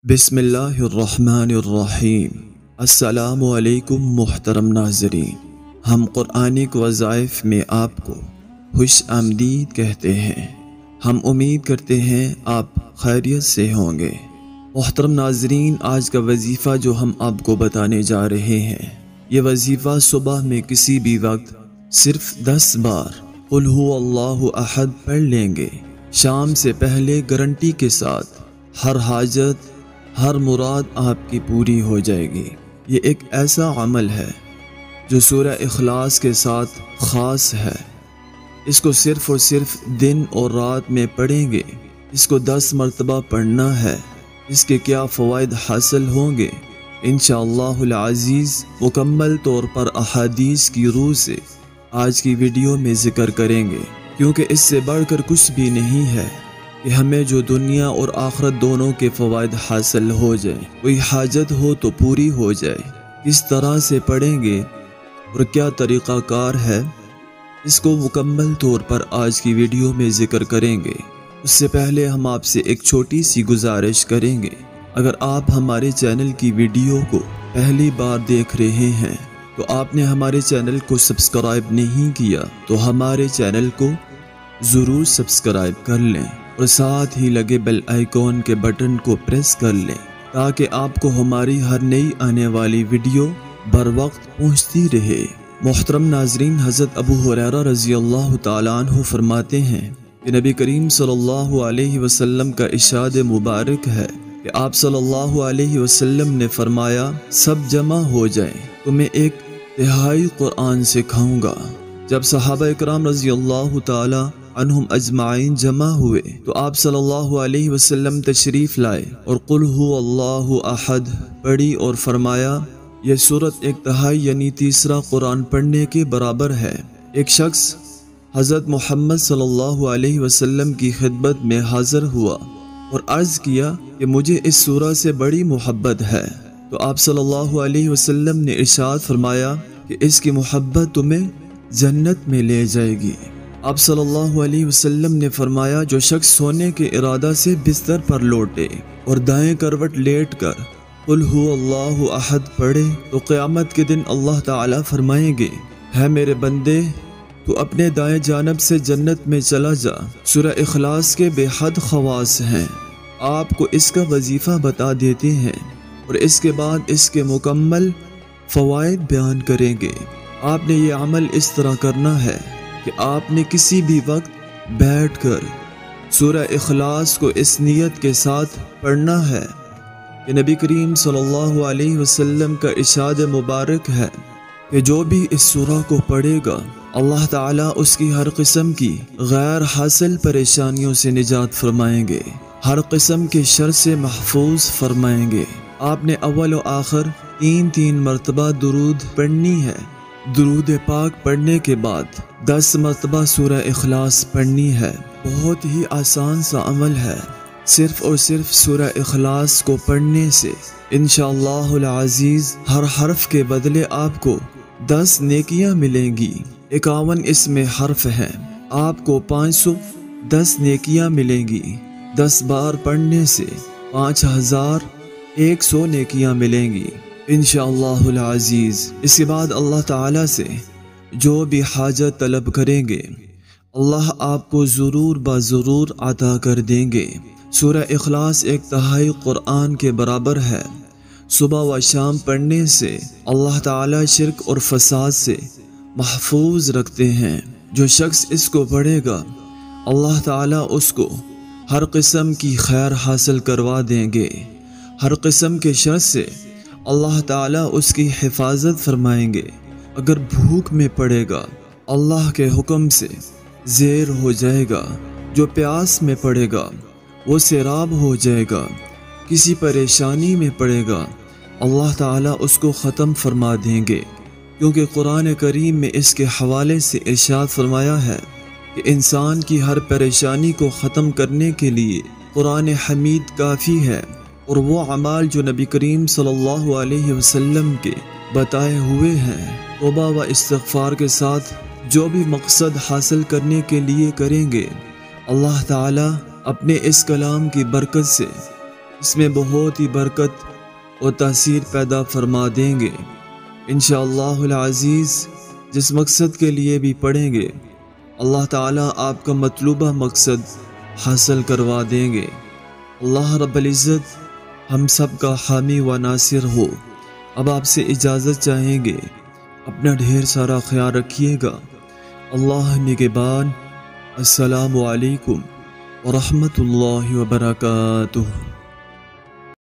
بسم اللہ الرحمن الرحیم۔ السلام علیکم محترم ناظرین، ہم قرآنک وظائف میں آپ کو خوش آمدید کہتے ہیں۔ ہم امید کرتے ہیں آپ خیریت سے ہوں گے۔ محترم ناظرین، آج کا وظیفہ جو ہم آپ کو بتانے جا رہے ہیں، یہ وظیفہ صبح میں کسی بھی وقت صرف 10 بار قل هو اللہ احد پڑھ لیں گے۔ شام سے پہلے گارنٹی کے ساتھ ہر حاجت، ہر مراد آپ کی پوری ہو جائے گی۔ یہ ایک ایسا عمل ہے جو سورہ اخلاص کے ساتھ خاص ہے۔ اس کو صرف اور صرف دن اور رات میں پڑھیں گے۔ اس کو 10 مرتبہ پڑھنا ہے۔ اس کے کیا فوائد حاصل ہوں گے، انشاءاللہ العزیز مکمل طور پر احادیث کی روح سے آج کی ویڈیو میں ذکر کریں گے، کیونکہ اس سے بڑھ کر کچھ بھی نہیں ہے کہ ہمیں جو دنیا اور آخرت دونوں کے فوائد حاصل ہو جائیں، کوئی حاجت ہو تو پوری ہو جائے۔ کس طرح سے پڑھیں گے اور کیا طریقہ کار ہے، اس کو مکمل طور پر آج کی ویڈیو میں ذکر کریں گے۔ اس سے پہلے ہم آپ سے ایک چھوٹی سی گزارش کریں گے، اگر آپ ہمارے چینل کی ویڈیو کو پہلی بار دیکھ رہے ہیں تو آپ نے ہمارے چینل کو سبسکرائب نہیں کیا تو ہمارے چینل کو ضرور سبسکرائب کر لیں اور ساتھ ہی لگے بیل آئیکن کے بٹن کو پریس کر لیں تاکہ آپ کو ہماری ہر نئی آنے والی ویڈیو بر وقت پہنچتی رہے۔ محترم ناظرین، حضرت ابو ہریرہ رضی اللہ تعالیٰ عنہ فرماتے ہیں کہ نبی کریم صلی اللہ علیہ وسلم کا ارشاد مبارک ہے کہ آپ صلی اللہ علیہ وسلم نے فرمایا، سب جمع ہو جائیں تو میں ایک تہائی قرآن سکھاؤں گا۔ جب صحابہ اکرام رضی اللہ تعالیٰ عنہم اجمعین جمع ہوئے تو آپ صلی اللہ علیہ وسلم تشریف لائے اور قل هو اللہ احد پڑھی اور فرمایا، یہ سورت ایک تہائی یعنی تیسرا قرآن پڑھنے کے برابر ہے۔ ایک شخص حضرت محمد صلی اللہ علیہ وسلم کی خدمت میں حاضر ہوا اور عرض کیا کہ مجھے اس سورہ سے بڑی محبت ہے، تو آپ صلی اللہ علیہ وسلم نے ارشاد فرمایا کہ اس کی محبت تمہیں جنت میں لے جائے گی۔ آپ صلی اللہ علیہ وسلم نے فرمایا، جو شخص سونے کے ارادہ سے بستر پر لوٹے اور دائیں کروٹ لیٹ کر قل هو اللہ احد پڑھے تو قیامت کے دن اللہ تعالیٰ فرمائیں گے، ہے میرے بندے تو اپنے دائیں جانب سے جنت میں چلا جا۔ سورہ اخلاص کے بے حد خواص ہیں، آپ کو اس کا وظیفہ بتا دیتے ہیں اور اس کے بعد اس کے مکمل فوائد بیان کریں گے۔ آپ نے یہ عمل اس طرح کرنا ہے کہ آپ نے کسی بھی وقت بیٹھ کر سورہ اخلاص کو اس نیت کے ساتھ پڑھنا ہے کہ نبی کریم صلی اللہ علیہ وسلم کا ارشاد مبارک ہے کہ جو بھی اس سورہ کو پڑھے گا اللہ تعالیٰ اس کی ہر قسم کی غیر حاصل پریشانیوں سے نجات فرمائیں گے، ہر قسم کے شر سے محفوظ فرمائیں گے۔ آپ نے اول و آخر 3 مرتبہ درود پڑھنی ہے۔ درود پاک پڑھنے کے بعد 10 مرتبہ سورہ اخلاص پڑھنی ہے۔ بہت ہی آسان سا عمل ہے، صرف اور صرف سورہ اخلاص کو پڑھنے سے انشاءاللہ العزیز ہر حرف کے بدلے آپ کو 10 نیکیاں ملیں گی۔ 51 اس میں حرف ہیں، آپ کو 510 نیکیاں ملیں گی۔ 10 بار پڑھنے سے 5100 نیکیاں ملیں گی انشاءاللہ العزیز۔ اس کے بعد اللہ تعالیٰ سے جو بھی حاجت طلب کریں گے اللہ آپ کو ضرور ضرور عطا کر دیں گے۔ سورہ اخلاص ایک تہائی قرآن کے برابر ہے۔ صبح و شام پڑھنے سے اللہ تعالیٰ شرک اور فساد سے محفوظ رکھتے ہیں۔ جو شخص اس کو پڑھے گا اللہ تعالیٰ اس کو ہر قسم کی خیر حاصل کروا دیں گے، ہر قسم کے شر سے اللہ تعالیٰ اس کی حفاظت فرمائیں گے۔ اگر بھوک میں پڑے گا اللہ کے حکم سے زیر ہو جائے گا، جو پیاس میں پڑے گا وہ سیراب ہو جائے گا، کسی پریشانی میں پڑے گا اللہ تعالیٰ اس کو ختم فرما دیں گے، کیونکہ قرآن کریم میں اس کے حوالے سے ارشاد فرمایا ہے کہ انسان کی ہر پریشانی کو ختم کرنے کے لیے قرآن حمید کافی ہے، اور وہ اعمال جو نبی کریم صلی اللہ علیہ وسلم کے بتائے ہوئے ہیں توبہ و استغفار کے ساتھ جو بھی مقصد حاصل کرنے کے لیے کریں گے اللہ تعالیٰ اپنے اس کلام کی برکت سے اس میں بہت ہی برکت اور تاثیر پیدا فرما دیں گے۔ انشاءاللہ العزیز جس مقصد کے لیے بھی پڑھیں گے اللہ تعالیٰ آپ کا مطلوبہ مقصد حاصل کروا دیں گے۔ اللہ رب العزت ہم سب کا حامی و ناصر ہو۔ اب آپ سے اجازت چاہیں گے، اپنا ڈھیر سارا خیال رکھیے گا۔ اللہ نگہبان۔ السلام علیکم ورحمۃ اللہ وبرکاتہ۔